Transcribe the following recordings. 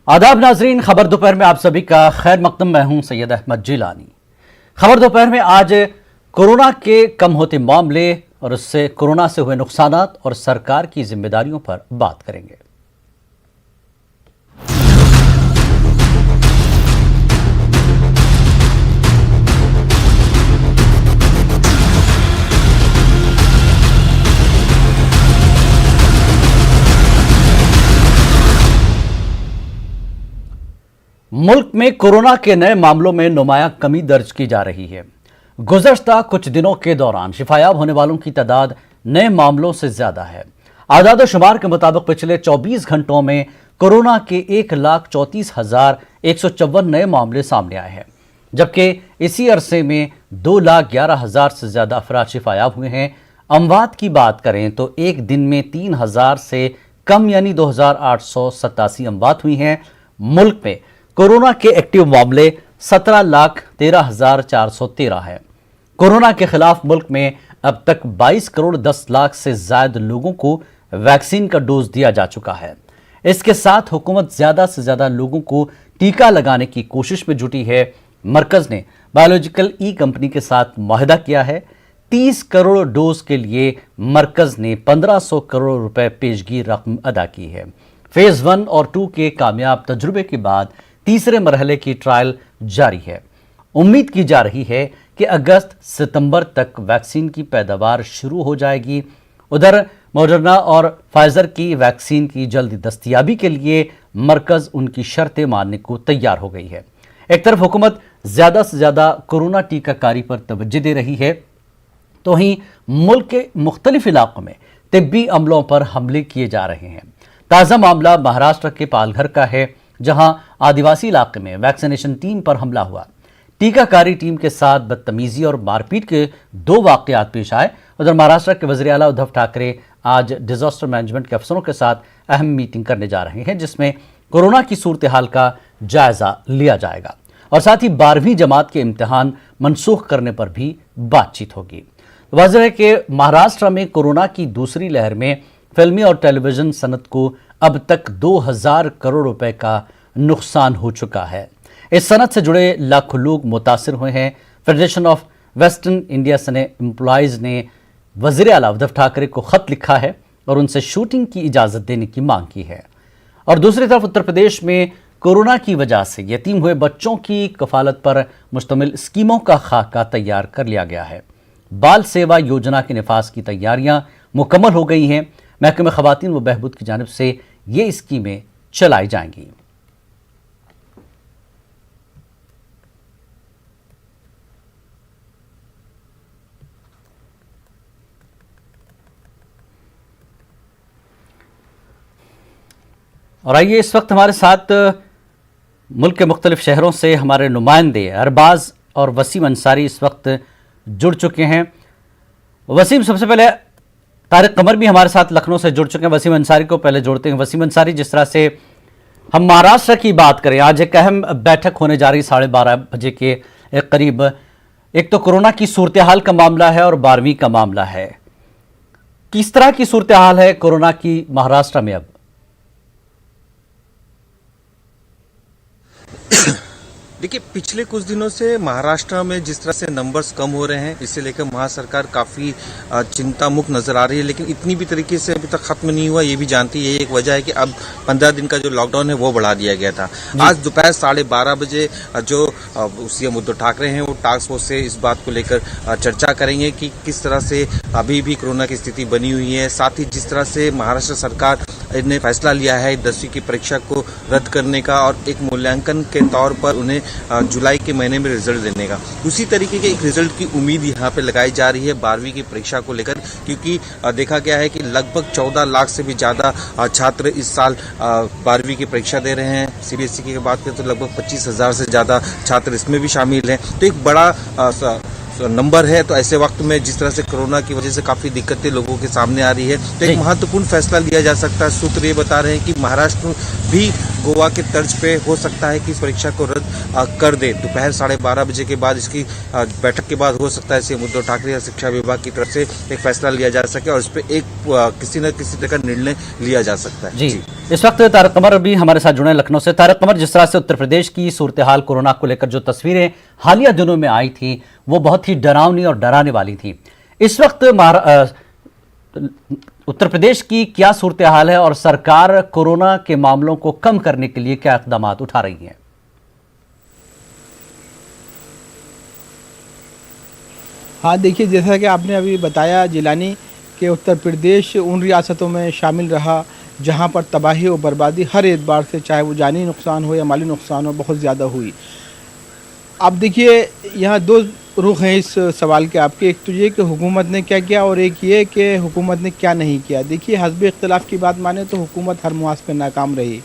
आदाब नाजरीन, खबर दोपहर में आप सभी का खैर मकदम। मैं हूं सैयद अहमद जिलानी। खबर दोपहर में आज कोरोना के कम होते मामले और उससे कोरोना से हुए नुकसानात और सरकार की जिम्मेदारियों पर बात करेंगे। मुल्क में कोरोना के नए मामलों में नुमाया कमी दर्ज की जा रही है। गुज़श्ता कुछ दिनों के दौरान शिफायाब होने वालों की तादाद नए मामलों से ज्यादा है। आदाद शुमार के मुताबिक पिछले 24 घंटों में कोरोना के 1,34,154 नए मामले सामने आए हैं, जबकि इसी अरसे में 2,11,000 से ज्यादा अफराद शिफायाब हुए हैं। अमवात की बात करें तो एक दिन में 3,000 से कम यानी 2,887 अमवात हुई हैं। मुल्क में कोरोना के एक्टिव मामले 17,13,413 है। कोरोना के खिलाफ मुल्क में अब तक 22 करोड़ 10 लाख से ज्यादा लोगों को वैक्सीन का डोज दिया जा चुका है। इसके साथ हुकूमत ज्यादा से ज्यादा लोगों को टीका लगाने की कोशिश में जुटी है। मरकज ने बायोलॉजिकल ई कंपनी के साथ मुआहदा किया है। 30 करोड़ डोज के लिए मरकज ने 1,500 करोड़ रुपए पेशगी रकम अदा की है। फेज 1 और 2 के कामयाब तजुर्बे के बाद तीसरे मरहले की ट्रायल जारी है। उम्मीद की जा रही है कि अगस्त सितंबर तक वैक्सीन की पैदावार शुरू हो जाएगी। उधर मॉडर्ना और फाइजर की वैक्सीन की जल्दी दस्तयाबी के लिए मरकज उनकी शर्तें मानने को तैयार हो गई है। एक तरफ हुकूमत ज्यादा से ज्यादा कोरोना टीकाकारी पर तवज्जो दे रही है, तो वहीं मुल्क के मुख्तलिफ इलाकों में तिब्बी अमलों पर हमले किए जा रहे हैं। ताज़ा मामला महाराष्ट्र के पालघर का है, जहां आदिवासी इलाके में वैक्सीनेशन टीम पर हमला हुआ। टीकाकारी टीम के साथ बदतमीजी और मारपीट के 2 वाकयात पेश आए। उधर महाराष्ट्र के वज़ीर आला उद्धव ठाकरे आज डिजास्टर मैनेजमेंट के अफसरों के साथ अहम मीटिंग करने जा रहे हैं, जिसमें कोरोना की सूरत हाल का जायजा लिया जाएगा और साथ ही 12वीं जमात के इम्तिहान मनसूख करने पर भी बातचीत होगी। वाज़ेह है कि महाराष्ट्र में कोरोना की दूसरी लहर में फिल्मी और टेलीविजन सनत को अब तक 2,000 करोड़ रुपए का नुकसान हो चुका है। इस सनत से जुड़े लाखों लोग मुतासिर हुए हैं। फेडरेशन ऑफ वेस्टर्न इंडिया सने एम्प्लॉयज ने वज़ीर आला उद्धव ठाकरे को खत लिखा है और उनसे शूटिंग की इजाजत देने की मांग की है। और दूसरी तरफ उत्तर प्रदेश में कोरोना की वजह से यतीम हुए बच्चों की कफालत पर मुश्तमिल स्कीमों का खाका तैयार कर लिया गया है। बाल सेवा योजना के निफाज की तैयारियां मुकम्मल हो गई हैं। महकमे ख़वातीन व बहबूद की जानिब से ये स्कीमें चलाई जाएंगी। और आइए इस वक्त हमारे साथ मुल्क के मुख्तलिफ शहरों से हमारे नुमाइंदे अरबाज और वसीम अंसारी इस वक्त जुड़ चुके हैं। वसीम, सबसे पहले तारिक कमर भी हमारे साथ लखनऊ से जुड़ चुके हैं। वसीम अंसारी को पहले जोड़ते हैं। वसीम अंसारी, जिस तरह से हम महाराष्ट्र की बात करें, आज एक अहम बैठक होने जा रही 12:30 बजे के करीब। एक तो कोरोना की सूरत हाल का मामला है और 12वीं का मामला है। किस तरह की सूरत हाल है कोरोना की महाराष्ट्र में अब? देखिए, पिछले कुछ दिनों से महाराष्ट्र में जिस तरह से नंबर्स कम हो रहे हैं, इसे लेकर महा सरकार काफी चिंता मुक्त नजर आ रही है। लेकिन इतनी भी तरीके से अभी तक खत्म नहीं हुआ, ये भी जानती है। ये एक वजह है कि अब 15 दिन का जो लॉकडाउन है वो बढ़ा दिया गया था। आज दोपहर 12:30 बजे जो सीएम उद्धव ठाकरे हैं वो टास्क फोर्स से इस बात को लेकर चर्चा करेंगे कि किस तरह से अभी भी कोरोना की स्थिति बनी हुई है। साथ ही जिस तरह से महाराष्ट्र सरकार ने फैसला लिया है 10वीं की परीक्षा को रद्द करने का और एक मूल्यांकन के तौर पर उन्हें जुलाई के महीने में रिजल्ट देने का, उसी तरीके के एक रिजल्ट की उम्मीद यहाँ पे लगाई जा रही है 12वीं की परीक्षा को लेकर। क्योंकि देखा गया है कि लगभग 14 लाख से भी ज्यादा छात्र इस साल 12वीं की परीक्षा दे रहे हैं। सीबीएसई की बात करें तो लगभग 25,000 से ज्यादा छात्र इसमें भी शामिल हैं। तो एक बड़ा नंबर है। तो ऐसे वक्त में जिस तरह से कोरोना की वजह से काफी दिक्कतें लोगों के सामने आ रही है, तो एक महत्वपूर्ण फैसला लिया जा सकता है। सूत्र ये बता रहे हैं कि महाराष्ट्र भी गोवा के तर्ज पे हो सकता है कि इस परीक्षा को रद्द कर दे। दोपहर 12:30 बजे के बाद इसकी बैठक के बाद हो सकता है सीएम उद्धव ठाकरे या शिक्षा विभाग की तरफ से एक फैसला लिया जा सके और इस पर एक किसी न किसी तरह का निर्णय लिया जा सकता है। जी। इस वक्त तारक कमर भी हमारे साथ जुड़े हैं लखनऊ से। तारक कमर, जिस तरह से उत्तर प्रदेश की सूरत हाल कोरोना को लेकर जो तस्वीरें हालिया दिनों में आई थी वो बहुत ही डरावनी और डराने वाली थी। इस वक्त उत्तर प्रदेश की क्या सूरत हाल है और सरकार कोरोना के मामलों को कम करने के लिए क्या इकदाम उठा रही है? हाँ देखिए, जैसा कि आपने अभी बताया जिलानी कि उत्तर प्रदेश उन रियासतों में शामिल रहा जहाँ पर तबाही और बर्बादी हर एतबार से, चाहे वो जानी नुकसान हो या माली नुकसान हो, बहुत ज़्यादा हुई। अब देखिए यहाँ दो रुख हैं इस सवाल के आपके, एक तो ये कि हुकूमत ने क्या किया और एक ये कि हुकूमत ने क्या नहीं किया। देखिए हस्ब इख्तलाफ की बात माने तो हुकूमत हर मुहाज पे नाकाम रही।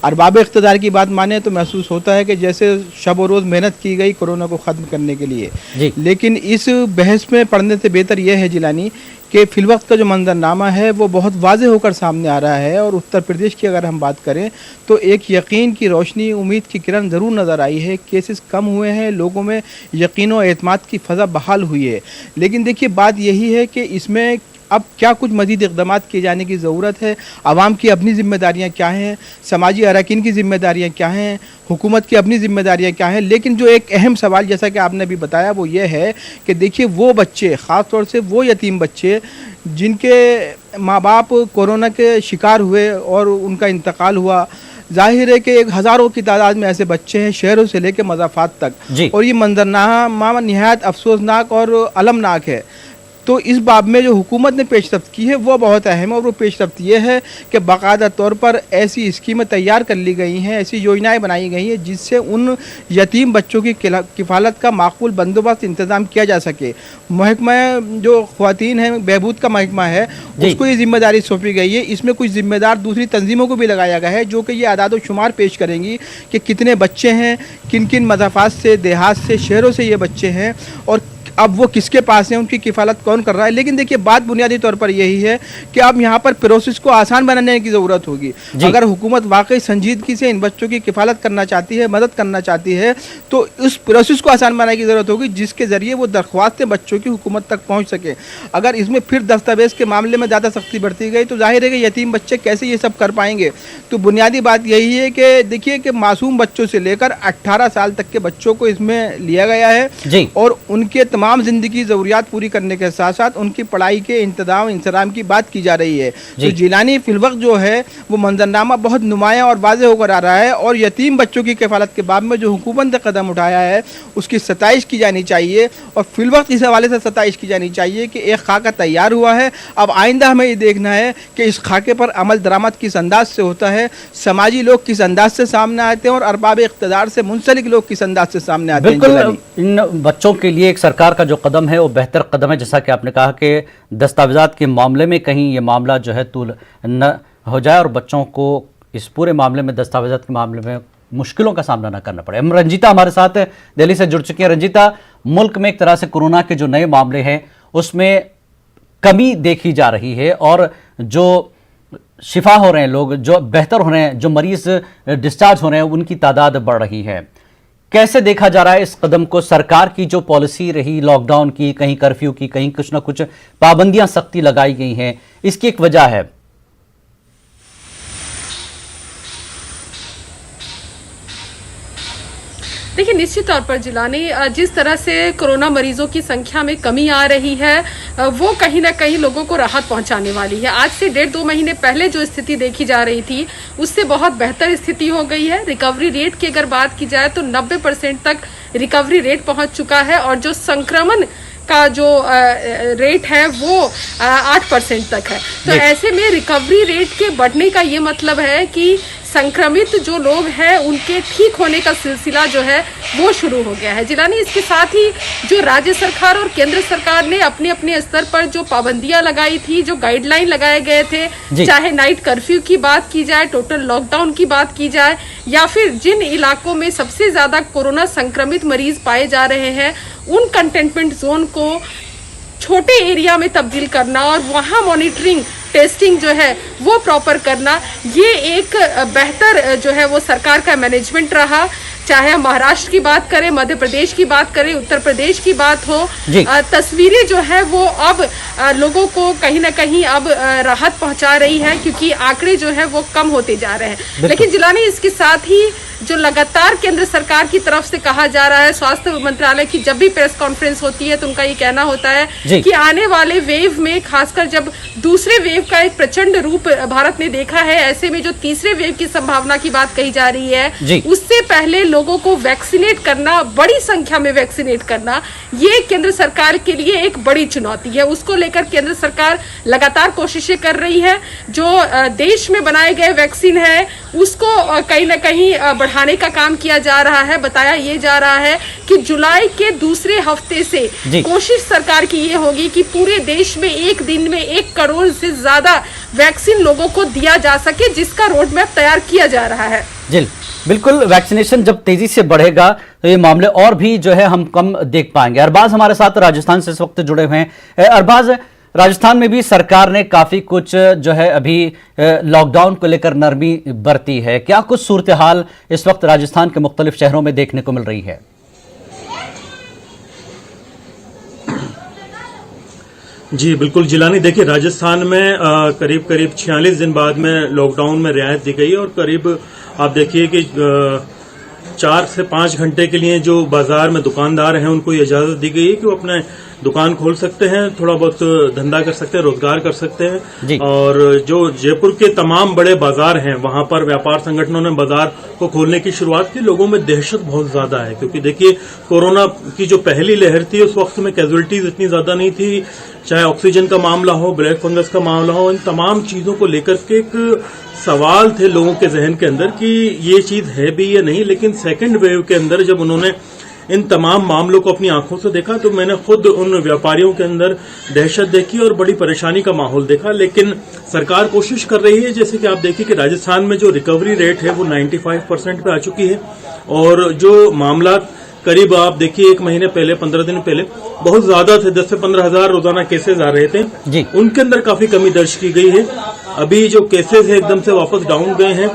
अरबाब इख्तिदार की बात माने तो महसूस होता है कि जैसे शब और रोज़ मेहनत की गई कोरोना को ख़त्म करने के लिए। लेकिन इस बहस में पढ़ने से बेहतर यह है जिलानी कि फ़िलवक्त का जो मंजरनामा है वो बहुत वाज़ेह होकर सामने आ रहा है। और उत्तर प्रदेश की अगर हम बात करें तो एक यकीन की रोशनी, उम्मीद की किरण ज़रूर नज़र आई है। केसेस कम हुए हैं, लोगों में यकीन और एतमाद की फ़ज़ा बहाल हुई है। लेकिन देखिए बात यही है कि इसमें अब क्या कुछ मज़ीद इक़दाम किए जाने की ज़रूरत है। आवाम की अपनी ज़िम्मेदारियाँ क्या हैं, समाजी अरकान की ज़िम्मेदारियाँ क्या हैं, हुकूमत की अपनी ज़िम्मेदारियाँ क्या हैं। लेकिन जो एक अहम सवाल जैसा कि आपने भी बताया वो ये है कि देखिए वो बच्चे, ख़ास तौर से वो यतीम बच्चे जिनके माँ बाप कोरोना के शिकार हुए और उनका इंतकाल हुआ, जाहिर है कि एक हज़ारों की तादाद में ऐसे बच्चे हैं शहरों से लेकर मज़ाफ़ात तक। और ये मंजरनामा निहायत अफसोसनाक और अलमनाक है। तो इस बाब में जो हुकूमत ने पेशरफ्त की है वो बहुत अहम है और वो पेशरफ्त ये है कि बाकायदा तौर पर ऐसी स्कीमें तैयार कर ली गई हैं, ऐसी योजनाएं बनाई गई हैं जिससे उन यतीम बच्चों की किफ़ालत का माकूल बंदोबस्त इंतज़ाम किया जा सके। महकमा जो ख़वातीन है, बहबूद का महकमा है, उसको ये जिम्मेदारी सौंपी गई है। इसमें कुछ ज़िम्मेदार दूसरी तंजीमों को भी लगाया गया है जो कि ये आदाद शुमार पेश करेंगी कि कितने बच्चे हैं, किन किन मज़ाफ़ात से, देहात से, शहरों से ये बच्चे हैं और अब वो किसके पास है, उनकी किफ़ालत कौन कर रहा है। लेकिन देखिए बात बुनियादी तौर पर यही है कि अब यहाँ पर प्रोसेस को आसान बनाने की ज़रूरत होगी। अगर हुकूमत वाकई संजीदगी से इन बच्चों की किफ़ालत करना चाहती है, मदद करना चाहती है, तो इस प्रोसेस को आसान बनाने की ज़रूरत होगी जिसके ज़रिए वो दरख्वास्तें बच्चों की हुकूमत तक पहुँच सके। अगर इसमें फिर दस्तावेज़ के मामले में ज़्यादा सख्ती बढ़ती गई तो जाहिर है कि यतीम बच्चे कैसे ये सब कर पाएंगे। तो बुनियादी बात यही है कि देखिए कि मासूम बच्चों से लेकर 18 साल तक के बच्चों को इसमें लिया गया है और उनके तमाम ज़िंदगी ज़रूरियात पूरी करने के साथ साथ उनकी पढ़ाई के इंतज़ाम की बात की जा रही है। तो जिलानी फिलवक्त जो है वो मंजरनामा बहुत नुमाया और वाज़ेह होकर आ रहा है और यतीम बच्चों की किफ़ालत के बाब में जो हुकूमत ने कदम उठाया है उसकी सताइश की जानी चाहिए और फिलवक्त इस हवाले से सताइश की जानी चाहिए कि एक खाका तैयार हुआ है। अब आइंदा हमें ये देखना है कि इस खाके पर अमल दरामद किस अंदाज से होता है, समाजी लोग किस अंदाज से सामने आते हैं और अरबाब इक़्तिदार से मुंसलिक लोग किस अंदाज से सामने आते हैं। बिल्कुल, इन बच्चों के लिए एक सरकार का जो कदम है वो बेहतर कदम है। जैसा कि आपने कहा कि दस्तावेजात के मामले में कहीं ये मामला जो है तूल न हो जाए और बच्चों को इस पूरे मामले में, दस्तावेजात के मामले में मुश्किलों का सामना न करना पड़े। रंजीता हमारे साथ दिल्ली से जुड़ चुकी है। रंजीता, मुल्क में एक तरह से कोरोना के जो नए मामले हैं उसमें कमी देखी जा रही है और जो शिफा हो रहे हैं लोग, जो बेहतर हो रहे हैं, जो मरीज डिस्चार्ज हो रहे हैं, उनकी तादाद बढ़ रही है। कैसे देखा जा रहा है इस कदम को? सरकार की जो पॉलिसी रही लॉकडाउन की, कहीं कर्फ्यू की, कहीं कुछ ना कुछ पाबंदियां सख्ती लगाई गई हैं, इसकी एक वजह है। देखिए निश्चित तौर पर जिलानी जिस तरह से कोरोना मरीजों की संख्या में कमी आ रही है वो कहीं ना कहीं लोगों को राहत पहुंचाने वाली है। आज से 1.5-2 महीने पहले जो स्थिति देखी जा रही थी उससे बहुत बेहतर स्थिति हो गई है। रिकवरी रेट की अगर बात की जाए तो 90% तक रिकवरी रेट पहुंच चुका है और जो संक्रमण का जो रेट है वो 8% तक है। तो ऐसे में रिकवरी रेट के बढ़ने का ये मतलब है कि संक्रमित जो लोग हैं उनके ठीक होने का सिलसिला जो है वो शुरू हो गया है। जिलानी इसके साथ ही जो राज्य सरकार और केंद्र सरकार ने अपने अपने स्तर पर जो पाबंदियां लगाई थी, जो गाइडलाइन लगाए गए थे, चाहे नाइट कर्फ्यू की बात की जाए, टोटल लॉकडाउन की बात की जाए या फिर जिन इलाकों में सबसे ज्यादा कोरोना संक्रमित मरीज पाए जा रहे हैं उन कंटेनमेंट जोन को छोटे एरिया में तब्दील करना और वहां मॉनिटरिंग टेस्टिंग जो है वो प्रॉपर करना, ये एक बेहतर जो है वो सरकार का मैनेजमेंट रहा। चाहे हम महाराष्ट्र की बात करें, मध्य प्रदेश की बात करें, उत्तर प्रदेश की बात हो, तस्वीरें जो है वो अब लोगों को कहीं ना कहीं अब राहत पहुंचा रही है, क्योंकि आंकड़े जो है वो कम होते जा रहे हैं। लेकिन जिलानी इसके साथ ही जो लगातार केंद्र सरकार की तरफ से कहा जा रहा है, स्वास्थ्य मंत्रालय की जब भी प्रेस कॉन्फ्रेंस होती है तो उनका ये कहना होता है कि आने वाले वेव में, खासकर जब दूसरे वेव का एक प्रचंड रूप भारत ने देखा है, ऐसे में जो तीसरे वेव की संभावना की बात कही जा रही है, उससे पहले लोगों को वैक्सीनेट करना, बड़ी संख्या में वैक्सीनेट करना, ये केंद्र सरकार के लिए एक बड़ी चुनौती है। उसको लेकर केंद्र सरकार लगातार कोशिशें कर रही है। जो देश में बनाए गए वैक्सीन है उसको कहीं ना कहीं बढ़ाने का काम किया जा रहा है। बताया ये जा रहा है कि जुलाई के दूसरे हफ्ते से कोशिश सरकार की ये होगी कि पूरे देश में एक दिन में 1 करोड़ से ज्यादा वैक्सीन लोगों को दिया जा सके, जिसका रोड मैप तैयार किया जा रहा है। जी बिल्कुल, वैक्सीनेशन जब तेजी से बढ़ेगा तो ये मामले और भी जो है हम कम देख पाएंगे। अरबाज हमारे साथ राजस्थान से इस वक्त जुड़े हुए हैं। अरबाज, राजस्थान में भी सरकार ने काफी कुछ जो है अभी लॉकडाउन को लेकर नरमी बरती है। क्या कुछ सूरत हाल इस वक्त राजस्थान के मुख्तलिफ शहरों में देखने को मिल रही है? जी बिल्कुल जिलानी, देखिए राजस्थान में करीब 46 दिन बाद में लॉकडाउन में रियायत दी गई और करीब आप देखिए कि 4 से 5 घंटे के लिए जो बाजार में दुकानदार हैं उनको ये इजाजत दी गई है कि वो अपने दुकान खोल सकते हैं, थोड़ा बहुत धंधा कर सकते हैं, रोजगार कर सकते हैं। और जो जयपुर के तमाम बड़े बाजार हैं वहां पर व्यापार संगठनों ने बाजार को खोलने की शुरुआत की। लोगों में दहशत बहुत ज्यादा है, क्योंकि देखिए कोरोना की जो पहली लहर थी उस वक्त में कैजुअलिटीज इतनी ज्यादा नहीं थी, चाहे ऑक्सीजन का मामला हो, ब्लैक फंगस का मामला हो, इन तमाम चीजों को लेकर के एक सवाल थे लोगों के जहन के अंदर कि ये चीज है भी या नहीं। लेकिन सेकेंड वेव के अंदर जब उन्होंने इन तमाम मामलों को अपनी आंखों से देखा तो मैंने खुद उन व्यापारियों के अंदर दहशत देखी और बड़ी परेशानी का माहौल देखा। लेकिन सरकार कोशिश कर रही है, जैसे कि आप देखिए कि राजस्थान में जो रिकवरी रेट है वो 95% पे आ चुकी है और जो मामला करीब आप देखिए 1 महीने पहले, 15 दिन पहले बहुत ज्यादा थे, 10 से 15 हजार रोजाना केसेज आ रहे थे, उनके अंदर काफी कमी दर्ज की गई है। अभी जो केसेज है एकदम से वापस डाउन गए हैं,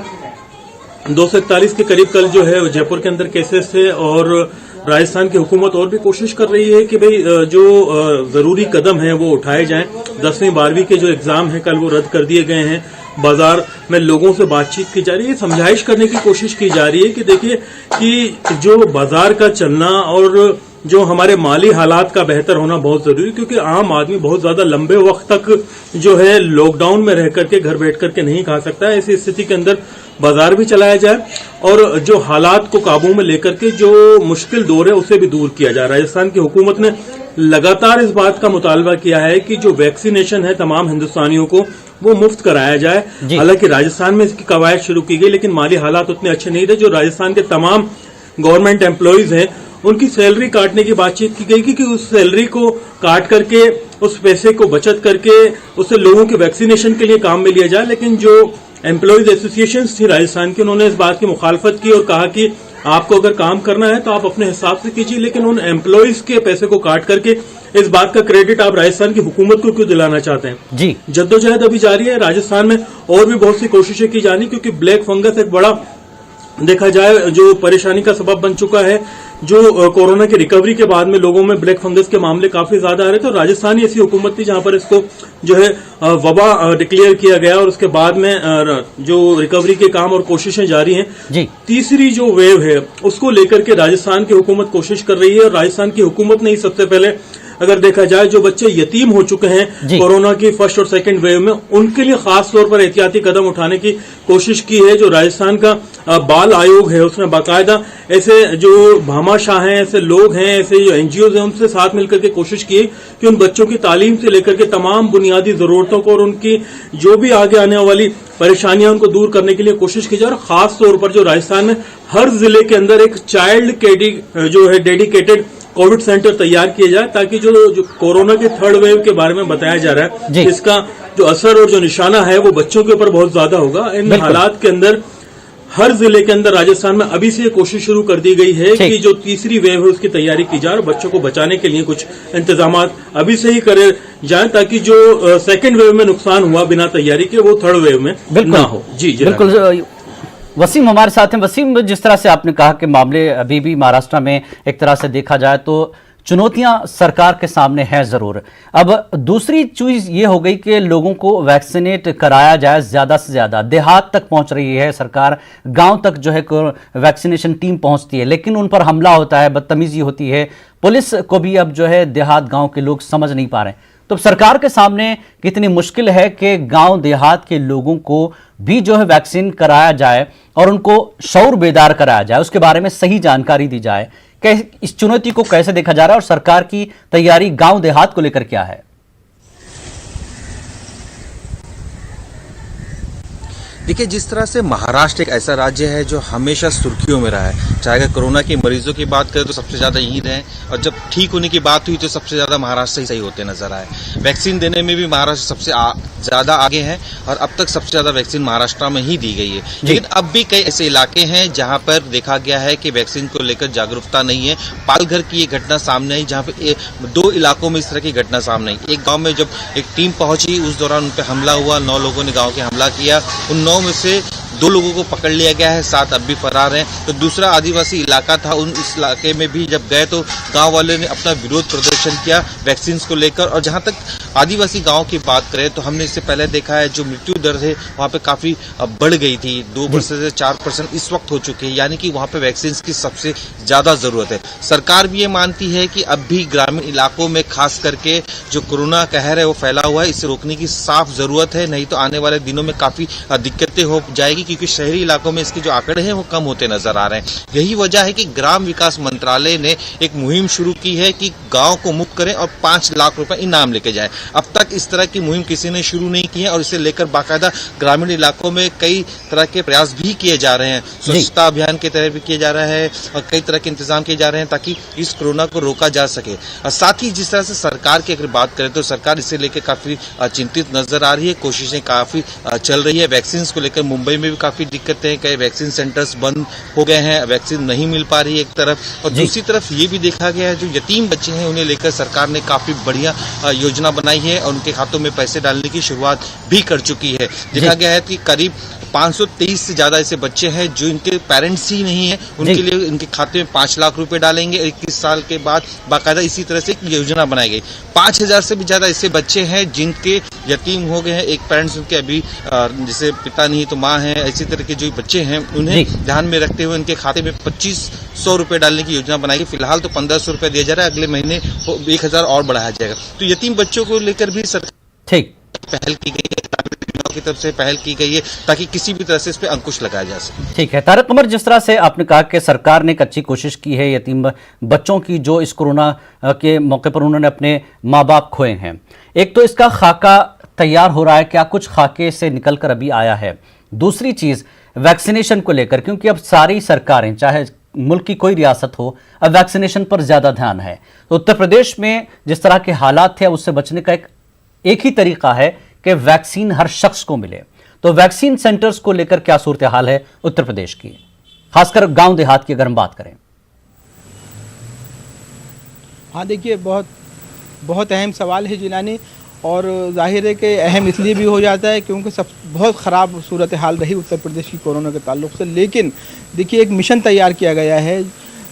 241 के करीब कल जो है जयपुर के अंदर केसेस थे। और राजस्थान की हुकूमत और भी कोशिश कर रही है कि भाई जो जरूरी कदम है वो उठाए जाएं। 10वीं 12वीं के जो एग्जाम है कल वो रद्द कर दिए गए हैं। बाजार में लोगों से बातचीत की जा रही है, समझाइश करने की कोशिश की जा रही है कि देखिए कि जो बाजार का चलना और जो हमारे माली हालात का बेहतर होना बहुत जरूरी है, क्योंकि आम आदमी बहुत ज्यादा लंबे वक्त तक जो है लॉकडाउन में रह करके घर बैठ करके नहीं खा सकता है। ऐसी स्थिति के अंदर बाजार भी चलाया जाए और जो हालात को काबू में लेकर के जो मुश्किल दौर है उसे भी दूर किया जाए। राजस्थान की हुकूमत ने लगातार इस बात का मुतालबा किया है कि जो वैक्सीनेशन है तमाम हिंदुस्तानियों को वो मुफ्त कराया जाए। हालांकि राजस्थान में इसकी कवायद शुरू की गई, लेकिन माली हालात उतने अच्छे नहीं थे। जो राजस्थान के तमाम गवर्नमेंट एम्प्लॉयज हैं उनकी सैलरी काटने की बातचीत की गई कि उस सैलरी को काट करके उस पैसे को बचत करके उससे लोगों के वैक्सीनेशन के लिए काम में लिया जाए। लेकिन जो एम्प्लॉयज एसोसिएशन थी राजस्थान की, उन्होंने इस बात की मुखालफत की और कहा कि आपको अगर काम करना है तो आप अपने हिसाब से कीजिए, लेकिन उन एम्प्लॉयज के पैसे को काट करके इस बात का क्रेडिट आप राजस्थान की हुकूमत को क्यों दिलाना चाहते हैं? जी जद्दोजहद अभी जारी है राजस्थान में और भी बहुत सी कोशिशें की जानी, क्योंकि ब्लैक फंगस एक बड़ा देखा जाए जो परेशानी का सबब बन चुका है। जो कोरोना की रिकवरी के बाद में लोगों में ब्लैक फंगस के मामले काफी ज्यादा आ रहे थे और राजस्थान ही ऐसी हुकूमत थी जहां पर इसको जो है वबा डिक्लेयर किया गया और उसके बाद में जो रिकवरी के काम और कोशिशें जारी हैं। तीसरी जो वेव है उसको लेकर के राजस्थान की हुकूमत कोशिश कर रही है और राजस्थान की हुकूमत ने ही सबसे पहले अगर देखा जाए जो बच्चे यतीम हो चुके हैं कोरोना की फर्स्ट और सेकंड वेव में, उनके लिए खास तौर पर एहतियाती कदम उठाने की कोशिश की है। जो राजस्थान का बाल आयोग है उसने बाकायदा ऐसे जो भामाशाह हैं, ऐसे लोग हैं, ऐसे जो एनजीओ हैं उनसे साथ मिलकर के कोशिश की कि उन बच्चों की तालीम से लेकर के तमाम बुनियादी जरूरतों को और उनकी जो भी आगे आने वाली परेशानियां उनको दूर करने के लिए कोशिश की जाए। और खास तौर पर जो राजस्थान में हर जिले के अंदर एक चाइल्ड जो है डेडिकेटेड कोविड सेंटर तैयार किए जाए, ताकि जो कोरोना के थर्ड वेव के बारे में बताया जा रहा है इसका जो असर और जो निशाना है वो बच्चों के ऊपर बहुत ज्यादा होगा। इन हालात के अंदर हर जिले के अंदर राजस्थान में अभी से ये कोशिश शुरू कर दी गई है कि जो तीसरी वेव है उसकी तैयारी की जाए और बच्चों को बचाने के लिए कुछ इंतजाम अभी से ही करे जाए, ताकि जो सेकेंड वेव में नुकसान हुआ बिना तैयारी के वो थर्ड वेव में ना हो। जी बिल्कुल। वसीम हमारे साथ हैं। वसीम, जिस तरह से आपने कहा कि मामले अभी भी महाराष्ट्र में एक तरह से देखा जाए तो चुनौतियां सरकार के सामने हैं जरूर। अब दूसरी चीज ये हो गई कि लोगों को वैक्सीनेट कराया जाए, ज्यादा से ज्यादा देहात तक पहुंच रही है सरकार, गांव तक जो है वैक्सीनेशन टीम पहुंचती है, लेकिन उन पर हमला होता है, बदतमीजी होती है। पुलिस को भी अब जो है देहात गांव के लोग समझ नहीं पा रहे। तो सरकार के सामने कितनी मुश्किल है कि गांव देहात के लोगों को भी जो है वैक्सीन कराया जाए और उनको शऊर बेदार कराया जाए, उसके बारे में सही जानकारी दी जाए। इस चुनौती को कैसे देखा जा रहा है और सरकार की तैयारी गांव देहात को लेकर क्या है? देखिए, जिस तरह से महाराष्ट्र एक ऐसा राज्य है जो हमेशा सुर्खियों में रहा है, चाहे अगर कोरोना के मरीजों की बात करें तो सबसे ज्यादा यहीं रहे, और जब ठीक होने की बात हुई तो सबसे ज्यादा महाराष्ट्र ही सही होते नजर आए। वैक्सीन देने में भी महाराष्ट्र सबसे ज्यादा आगे है और अब तक सबसे ज्यादा वैक्सीन महाराष्ट्र में ही दी गई है। लेकिन अब भी कई ऐसे इलाके हैं जहां पर देखा गया है कि वैक्सीन को लेकर जागरूकता नहीं है। पालघर की ये घटना सामने आई जहां पे 2 इलाकों में इस तरह की घटना सामने आई। एक गांव में जब एक टीम पहुंची उस दौरान उन पर हमला हुआ, 9 लोगों ने गांव के हमला किया, उन 9 में से 2 लोगों को पकड़ लिया गया है, 7 अब भी फरार हैं। तो दूसरा आदिवासी इलाका था, इस इलाके में भी जब गए तो गांव वाले ने अपना विरोध प्रदर्शन किया वैक्सीन को लेकर। और जहां तक आदिवासी गांव की बात करें तो हमने इससे पहले देखा है जो मृत्यु दर है वहां पे काफी बढ़ गई थी, 2% से 4% इस वक्त हो चुकी है, यानी कि वहां पे वैक्सीन की सबसे ज्यादा जरूरत है। सरकार भी ये मानती है कि अब भी ग्रामीण इलाकों में खास करके जो कोरोना कहर है वो फैला हुआ है, इसे रोकने की साफ जरूरत है, नहीं तो आने वाले दिनों में काफी दिक्कतें हो जाएगी, क्योंकि शहरी इलाकों में इसके जो आंकड़े हैं वो कम होते नजर आ रहे हैं। यही वजह है कि ग्राम विकास मंत्रालय ने एक मुहिम शुरू की है कि गांव को मुक्त करें और 5 लाख रुपए इनाम लेके जाएं। अब तक इस तरह की मुहिम किसी ने शुरू नहीं की है और इसे लेकर बाकायदा ग्रामीण इलाकों में कई तरह के प्रयास भी किए जा रहे हैं। स्वच्छता अभियान के तहत भी किया जा रहा है और कई तरह के इंतजाम किए जा रहे हैं ताकि इस कोरोना को रोका जा सके। और साथ ही जिस तरह से सरकार की अगर बात करें तो सरकार इसे लेकर काफी चिंतित नजर आ रही है, कोशिशें काफी चल रही है। वैक्सीन को लेकर मुंबई में भी काफी दिक्कतें हैं, कई वैक्सीन सेंटर्स बंद हो गए हैं, वैक्सीन नहीं मिल पा रही है एक तरफ, और दूसरी तरफ ये भी देखा गया है जो यतीम बच्चे हैं उन्हें लेकर सरकार ने काफी बढ़िया योजना बनाई है और उनके खातों में पैसे डालने की शुरुआत भी कर चुकी है। देखा गया है कि करीब 523 से ज्यादा ऐसे बच्चे हैं जो इनके पेरेंट्स ही नहीं है, उनके लिए इनके खाते में 5 लाख रुपए डालेंगे। 21 साल के बाद बाकायदा इसी तरह से एक योजना बनाई गई। 5000 से भी ज्यादा ऐसे बच्चे हैं जिनके यतीम हो गए हैं, एक पेरेंट्स उनके अभी जैसे पिता नहीं तो माँ है, ऐसी तरह के जो बच्चे हैं उन्हें ध्यान में रखते हुए उनके खाते में 2500 रुपए डालने की योजना बनाई गई। फिलहाल तो 1500 रुपए दिया जा रहा है, अगले महीने 1000 और बढ़ाया जाएगा। तो यतीम बच्चों को लेकर भी सरकार पहल की गई है, की तरफ से पहल की गई है ताकि किसी भी तरह से इस पे अंकुश लगाया जा सके। ठीक है तारक कमर, जिस तरह से आपने कहा कि सरकार ने एक अच्छी कोशिश की है यतीम बच्चों की जो इस कोरोना के मौके पर उन्होंने अपने माँ बाप खोए हैं, एक तो इसका खाका तैयार हो रहा है, क्या कुछ खाके से निकलकर अभी आया है? दूसरी चीज वैक्सीनेशन को लेकर, क्योंकि अब सारी सरकारें चाहे मुल्क की कोई रियासत हो अब वैक्सीनेशन पर ज्यादा ध्यान है। तो उत्तर प्रदेश में जिस तरह के हालात थे उससे बचने का एक ही तरीका है कि वैक्सीन हर शख्स को मिले। तो वैक्सीन सेंटर्स को लेकर क्या सूरत हाल है उत्तर प्रदेश की, खासकर गांव देहात की अगर हम बात करें? हाँ देखिए, बहुत अहम सवाल है जिलानी, और जाहिर है कि अहम इसलिए भी हो जाता है क्योंकि बहुत ख़राब सूरत हाल रही उत्तर प्रदेश की कोरोना के ताल्लुक से। लेकिन देखिए, एक मिशन तैयार किया गया है,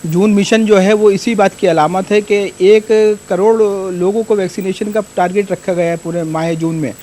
जून मिशन जो है वो इसी बात की अलामत है कि 1 करोड़ लोगों को वैक्सीनेशन का टारगेट रखा गया है पूरे माह जून में।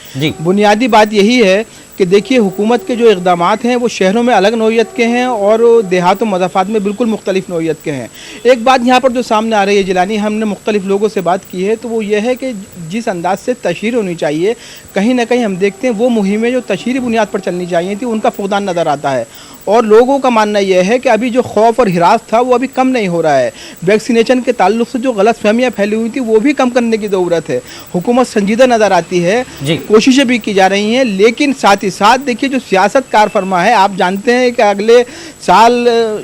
बुनियादी बात यही है कि देखिए, हुकूमत के जो इक़दामात हैं वो शहरों में अलग नौइयत के हैं और देहात और मज़ाफ़ात में बिल्कुल मुख्तलिफ नौइयत के हैं। एक बात यहाँ पर जो सामने आ रही है जिलानी, हमने मुख्तलिफ लोगों से बात की है तो वो ये है कि जिस अंदाज से तशहीर होनी चाहिए, कहीं ना कहीं हम देखते हैं वो मुहिमें जो तशहीरी बुनियाद पर चलनी चाहिए थी उनका फुक़दान नज़र आता है। और लोगों का मानना यह है कि अभी जो खौफ और हिरास था वो अभी कम नहीं हो रहा है। वैक्सीनेशन के ताल्लुक से जो गलतफहमियाँ फैली हुई थी वो भी कम करने की ज़रूरत है। हुकूमत संजीदा नज़र आती है, कोशिशें भी की जा रही हैं, लेकिन साथ ही साथ देखिए जो सियासत कार फरमा है, आप जानते हैं कि अगले साल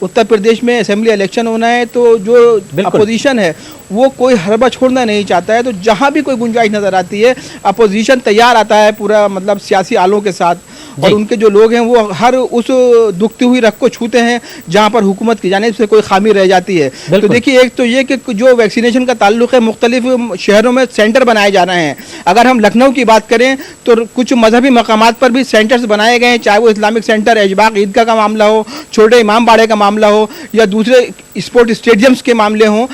उत्तर प्रदेश में असेंबली इलेक्शन होना है, तो जो अपोजिशन है वो कोई हरबा छोड़ना नहीं चाहता है। तो जहाँ भी कोई गुंजाइश नज़र आती है अपोजिशन तैयार आता है पूरा मतलब सियासी आलों के साथ, और उनके जो लोग हैं वो हर उस दुखती हुई रग को छूते हैं जहां पर हुकूमत की जानिब से कोई खामी रह जाती है। तो देखिए, एक तो ये कि जो वैक्सीनेशन का ताल्लुक है, मुख्तलिफ शहरों में सेंटर बनाए जा रहे हैं। अगर हम लखनऊ की बात करें तो कुछ मजहबी मकामात पर भी सेंटर्स बनाए गए हैं, चाहे वो इस्लामिक सेंटर, ऐशबाग ईदगाह का मामला हो, छोटे इमाम बाड़े का मामला हो, या दूसरे स्पोर्ट स्टेडियम्स के मामले हों।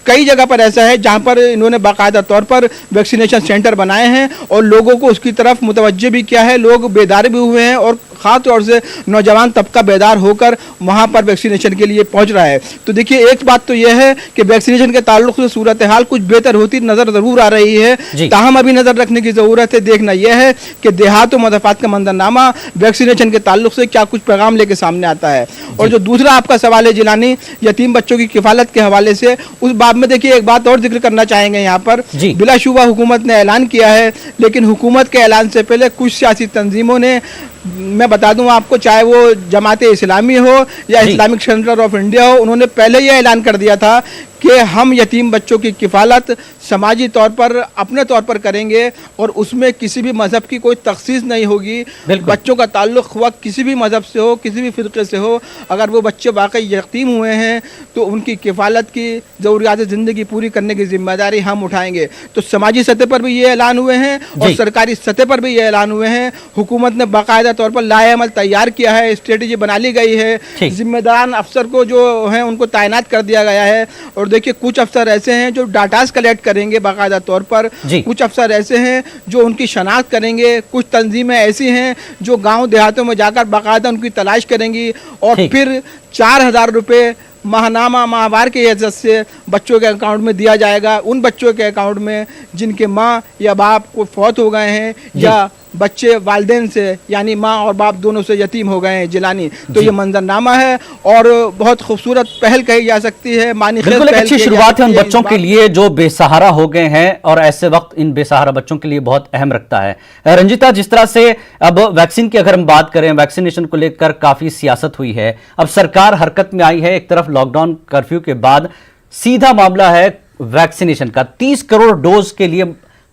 कई जगह पर ऐसा है जहां पर इन्होंने बाकायदा तौर पर वैक्सीनेशन सेंटर बनाए हैं और लोगों को उसकी तरफ मुतवज्जे भी किया है। लोग बेदार भी हुए हैं और खास तौर से नौजवान तबका बेदार होकर वहां पर वैक्सीनेशन के लिए पहुंच रहा है। तो देखिए, एक बात तो यह है कि वैक्सीनेशन के ताल्लुक से सूरत हाल कुछ बेहतर होती नजर जरूर आ रही है, ताहम अभी नजर रखने की जरूरत है। देखना यह है कि देहात और मदफात का मंजरनामा वैक्सीनेशन के ताल्लुक से क्या कुछ पैगाम लेके सामने आता है। और जो दूसरा आपका सवाल है जिलानी, यतीम बच्चों की किफालत के हवाले से, उस बात में देखिए एक बात और जिक्र करना चाहेंगे यहाँ पर। बिलाशुबा हुकूमत ने ऐलान किया है, लेकिन हुकूमत के ऐलान से पहले कुछ सियासी तंजीमों ने, मैं बता दूं आपको, चाहे वो जमात इस्लामी हो या इस्लामिक सेंटर ऑफ इंडिया हो, उन्होंने पहले यह ऐलान कर दिया था कि हम यतीम बच्चों की किफ़ालत समाजी तौर पर अपने तौर पर करेंगे और उसमें किसी भी मज़हब की कोई तखसीस नहीं होगी। बच्चों का ताल्लुक़ हुआ किसी भी मज़हब से हो, किसी भी फ़िरक़े से हो, अगर वो बच्चे वाकई यतीम हुए हैं तो उनकी किफ़ालत की ज़रूरियात ज़िंदगी पूरी करने की ज़िम्मेदारी हम उठाएंगे। तो समाजी सतह पर भी ये ऐलान हुए हैं और सरकारी सतह पर भी ये ऐलान हुए हैं। हुकूमत ने बाकायदा तौर पर लाएअमल तैयार किया है, स्ट्रेटजी बना ली गई है, जिम्मेदारान अफसर को जो हैं उनको तैनात कर दिया गया है। और देखिए, कुछ अफसर ऐसे हैं जो डाटास कलेक्ट करेंगे बाकायदा तौर पर, कुछ अफसर ऐसे हैं जो उनकी शनाख्त करेंगे, कुछ तंजीमें ऐसी हैं जो गांव देहातों में जाकर बाकायदा उनकी तलाश करेंगी और फिर 4,000 रुपये माहनामा माहवार के हैसियत से बच्चों के अकाउंट में दिया जाएगा, उन बच्चों के अकाउंट में जिनके माँ या बाप को फौत हो गए हैं या बच्चे वालिदैन से यानी माँ और बाप दोनों से यतीम हो गए हैं जिलानी। तो ये मंजरनामा है और बहुत खूबसूरत पहल कही जा सकती है। बिल्कुल एक अच्छी शुरुआत है उन बच्चों के लिए जो बेसहारा हो गए हैं और ऐसे वक्त इन बेसहारा बच्चों के लिए बहुत अहम रखता है। रंजिता, जिस तरह से अब वैक्सीन की अगर हम बात करें, वैक्सीनेशन को लेकर काफी सियासत हुई है, अब सरकार हरकत में आई है। एक तरफ लॉकडाउन कर्फ्यू के बाद सीधा मामला है वैक्सीनेशन का। 30 करोड़ डोज के लिए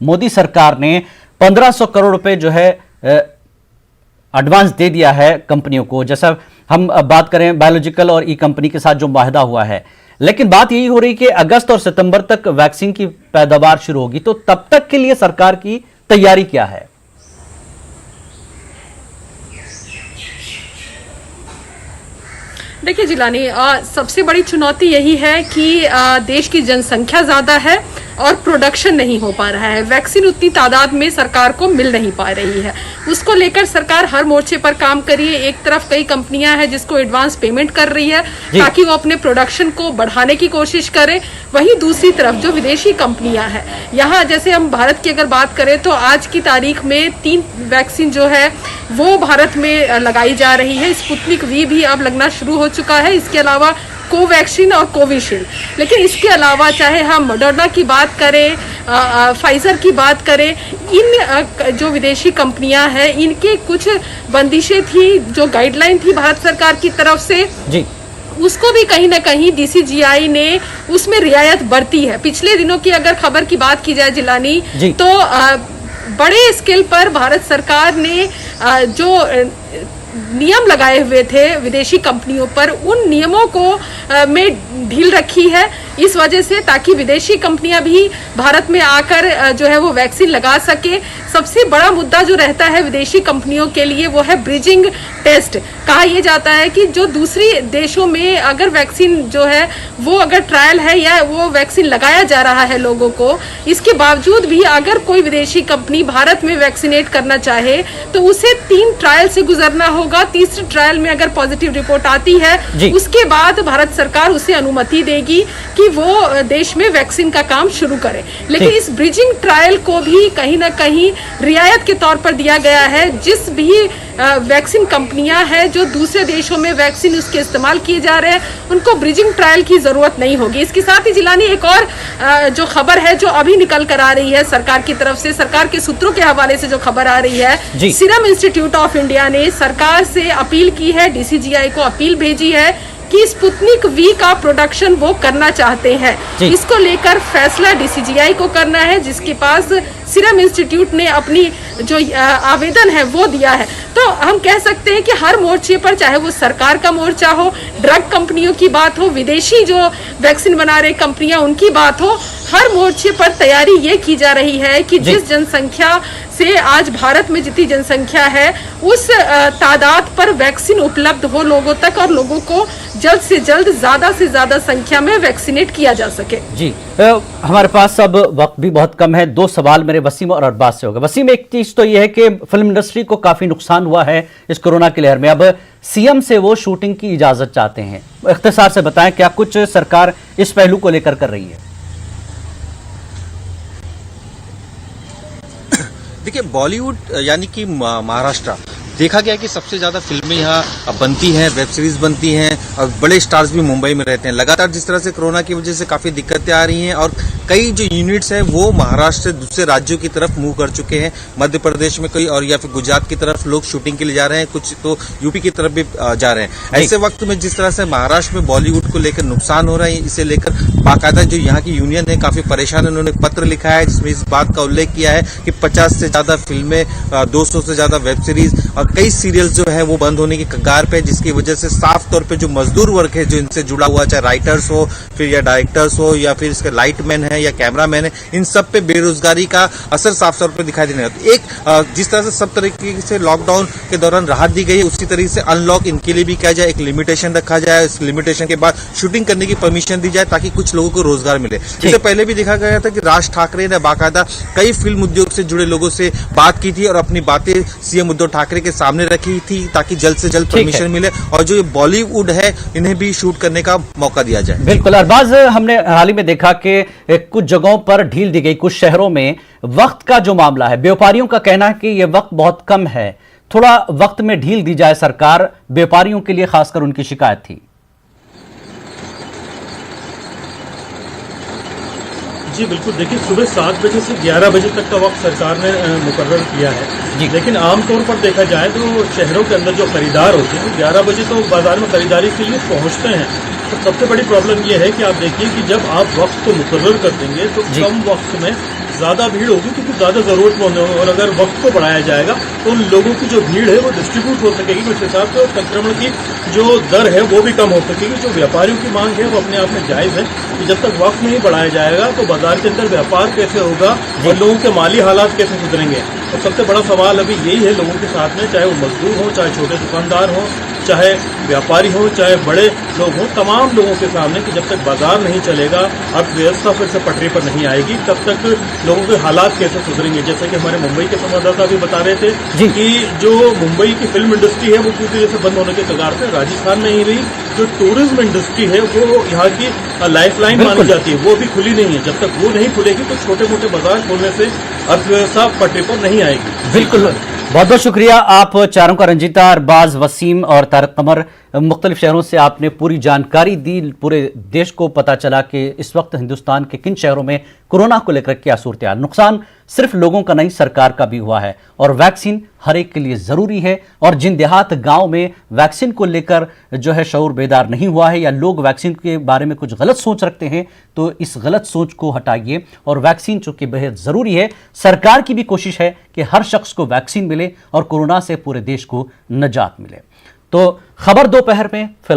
मोदी सरकार ने 1500 करोड़ रुपए जो है एडवांस दे दिया है कंपनियों को। जैसा हम बात करें बायोलॉजिकल और ई कंपनी के साथ जो वायदा हुआ है, लेकिन बात यही हो रही कि अगस्त और सितंबर तक वैक्सीन की पैदावार शुरू होगी, तो तब तक के लिए सरकार की तैयारी क्या है? देखिए जिलानी, सबसे बड़ी चुनौती यही है कि देश की जनसंख्या ज़्यादा है और प्रोडक्शन नहीं हो पा रहा है। वैक्सीन उतनी तादाद में सरकार को मिल नहीं पा रही है, उसको लेकर सरकार हर मोर्चे पर काम कर रही है। एक तरफ कई कंपनियां हैं जिसको एडवांस पेमेंट कर रही है ताकि वो अपने प्रोडक्शन को बढ़ाने की कोशिश करे, वहीं दूसरी तरफ जो विदेशी कंपनियां हैं, यहाँ जैसे हम भारत की अगर बात करें तो आज की तारीख में 3 वैक्सीन जो है वो भारत में लगाई जा रही है। स्पुतनिक वी भी अब लगना शुरू हो चुका है, इसके अलावा कोवैक्सीन और कोविशील्ड। लेकिन इसके अलावा चाहे हम मॉडर्ना की बात करें, फाइजर की बात करें, इन जो विदेशी कंपनियां हैं इनके कुछ बंदिशें थी, जो गाइडलाइन थी भारत सरकार की तरफ से जी, उसको भी कहीं ना कहीं DCGI ने उसमें रियायत बरती है। पिछले दिनों की अगर खबर की बात की जाए जिलानी, तो बड़े स्केल पर भारत सरकार ने जो नियम लगाए हुए थे विदेशी कंपनियों पर, उन नियमों को में ढील रखी है इस वजह से, ताकि विदेशी कंपनियां भी भारत में आकर जो है वो वैक्सीन लगा सके। सबसे बड़ा मुद्दा जो रहता है विदेशी कंपनियों के लिए वो है ब्रिजिंग टेस्ट। कहा यह जाता है कि जो दूसरी देशों में अगर वैक्सीन जो है वो अगर ट्रायल है या वो वैक्सीन लगाया जा रहा है लोगों को, इसके बावजूद भी अगर कोई विदेशी कंपनी भारत में वैक्सीनेट करना चाहे तो उसे 3 ट्रायल से गुजरना होगा। तीसरे ट्रायल में अगर पॉजिटिव रिपोर्ट आती है उसके बाद भारत सरकार उसे अनुमति देगी कि वो देश में वैक्सीन का काम शुरू करे। लेकिन इस ब्रिजिंग ट्रायल को भी कहीं ना कहीं रियायत के तौर पर दिया गया है। जिस भी वैक्सीन कंपनियां हैं जो दूसरे देशों में वैक्सीन उसके इस्तेमाल किए जा रहे हैं, उनको ब्रिजिंग ट्रायल की जरूरत नहीं होगी। इसके साथ ही जिलानी एक और जो खबर है जो अभी निकल कर आ रही है सरकार की तरफ से, सरकार के सूत्रों के हवाले से जो खबर आ रही है, सीरम इंस्टीट्यूट ऑफ इंडिया ने सरकार से अपील की है, DCGI को अपील भेजी है कि स्पुतनिक वी का प्रोडक्शन वो करना चाहते हैं। इसको लेकर फैसला DCGI को करना है, जिसके पास सीरम इंस्टीट्यूट ने अपनी जो आवेदन है वो दिया है। तो हम कह सकते हैं कि हर मोर्चे पर, चाहे वो सरकार का मोर्चा हो, ड्रग कंपनियों की बात हो, विदेशी जो वैक्सीन बना रहे कंपनियां उनकी बात हो, हर मोर्चे पर तैयारी ये की जा रही है कि जिस जनसंख्या से आज भारत में जितनी जनसंख्या है उस तादाद पर वैक्सीन उपलब्ध हो लोगों तक और लोगों को जल्द से जल्द ज्यादा से ज्यादा संख्या में वैक्सीनेट किया जा सके। जी हमारे पास अब वक्त भी बहुत कम है। दो सवाल मेरे वसीम और अरबाज से होगा। वसीम, एक चीज तो यह है कि फिल्म इंडस्ट्री को काफी नुकसान हुआ है इस कोरोना की लहर में। अब सीएम से वो शूटिंग की इजाजत चाहते हैं, इख्तिसार से बताएं क्या कुछ सरकार इस पहलू को लेकर कर रही है? देखिए, बॉलीवुड यानी कि महाराष्ट्र देखा गया कि सबसे ज्यादा फिल्में यहाँ बनती हैं, वेब सीरीज बनती हैं और बड़े स्टार्स भी मुंबई में रहते हैं। लगातार जिस तरह से कोरोना की वजह से काफी दिक्कतें आ रही हैं और कई जो यूनिट्स हैं वो महाराष्ट्र से दूसरे राज्यों की तरफ मूव कर चुके हैं। मध्य प्रदेश में कई और या फिर गुजरात की तरफ लोग शूटिंग के लिए जा रहे हैं, कुछ तो यूपी की तरफ भी जा रहे हैं। ऐसे वक्त में जिस तरह से महाराष्ट्र में बॉलीवुड को लेकर नुकसान हो रहा है, इसे लेकर बाकायदा जो यहाँ की यूनियन है काफी परेशान है। उन्होंने पत्र लिखा है जिसमें इस बात का उल्लेख किया है कि 50 से ज्यादा फिल्में, 200 से ज्यादा वेब सीरीज और कई सीरियल्स जो है वो बंद होने की कगार पे, जिसकी वजह से साफ तौर पे जो मजदूर वर्ग है जो इनसे जुड़ा हुआ, चाहे राइटर्स हो फिर या डायरेक्टर्स हो या फिर इसके लाइटमैन है या कैमरामैन है, इन सब पे बेरोजगारी का असर साफ तौर पे दिखाई देने लगा। एक जिस तरह से सब तरीके से लॉकडाउन के दौरान राहत दी गई है, उसी तरीके से अनलॉक इनके लिए भी किया जाए, एक लिमिटेशन रखा जाए, इस लिमिटेशन के बाद शूटिंग करने की परमिशन दी जाए ताकि कुछ लोगों को रोजगार मिले। इससे पहले भी देखा गया था कि राज ठाकरे ने बाकायदा कई फिल्म उद्योग से जुड़े लोगों से बात की थी और अपनी बातें सीएम उद्धव ठाकरे के सामने रखी थी ताकि जल्द से जल्द परमिशन मिले और जो ये बॉलीवुड है इन्हें भी शूट करने का मौका दिया जाए। बिल्कुल अरबाज, हमने हाल ही में देखा कि कुछ जगहों पर ढील दी गई, कुछ शहरों में वक्त का जो मामला है, व्यापारियों का कहना है कि यह वक्त बहुत कम है, थोड़ा वक्त में ढील दी जाए सरकार, व्यापारियों के लिए खासकर उनकी शिकायत थी। जी बिल्कुल, देखिए सुबह 7 बजे से 11 बजे तक का वक्त सरकार ने मुकर्रर किया है, लेकिन आमतौर पर देखा जाए तो शहरों के अंदर जो खरीदार होते हैं 11 बजे तो बाजार में खरीदारी के लिए पहुंचते हैं। तो सबसे बड़ी प्रॉब्लम यह है कि आप देखिए कि जब आप वक्त को मुकर्रर कर देंगे तो कम वक्त में ज्यादा भीड़ होगी क्योंकि ज्यादा जरूरतमंद होगी, और अगर वक्त को बढ़ाया जाएगा तो उन लोगों की जो भीड़ है वो डिस्ट्रीब्यूट हो सकेगी उस हिसाब से, और संक्रमण की जो दर है वो भी कम हो सकेगी। जो व्यापारियों की मांग है वो अपने आप में जायज है कि जब तक वक्त नहीं बढ़ाया जाएगा तो बाजार के अंदर व्यापार कैसे होगा और लोगों के माली हालात कैसे सुधरेंगे। और सबसे बड़ा सवाल अभी यही है लोगों के साथ में, चाहे वो मजदूर हो, चाहे छोटे दुकानदार हो, चाहे व्यापारी हो, चाहे बड़े लोग हों, तमाम लोगों के सामने कि जब तक बाजार नहीं चलेगा, अर्थव्यवस्था फिर से पटरी पर नहीं आएगी, तब तक लोगों के हालात कैसे सुधरेंगे। जैसे कि हमारे मुंबई के संवाददाता भी बता रहे थे कि जो मुंबई की फिल्म इंडस्ट्री है वो पूरी तरह से बंद होने के कगार पे, राजस्थान में ही रही जो टूरिज्म इंडस्ट्री है वो यहाँ की लाइफलाइन मानी जाती है, वो भी खुली नहीं है। जब तक वो नहीं खुलेगी तो छोटे मोटे बाजार खोलने से अर्थव्यवस्था पटरी पर नहीं आएगी। बिल्कुल, बहुत बहुत शुक्रिया आप चारों का। रंजीता, अरबाज, वसीम और तारक कमर, मुख्तलिफ शहरों से आपने पूरी जानकारी दी। पूरे देश को पता चला कि इस वक्त हिंदुस्तान के किन शहरों में कोरोना को लेकर क्या सूरत हाल। नुकसान सिर्फ लोगों का नहीं, सरकार का भी हुआ है और वैक्सीन हर एक के लिए जरूरी है। और जिन देहात गांव में वैक्सीन को लेकर जो है शऊर बेदार नहीं हुआ है या लोग वैक्सीन के बारे में कुछ गलत सोच रखते हैं, तो इस गलत सोच को हटाइए। और वैक्सीन चूंकि बेहद जरूरी है, सरकार की भी कोशिश है कि हर शख्स को वैक्सीन मिले और कोरोना से पूरे देश को निजात मिले। तो खबर दोपहर में फिलहाल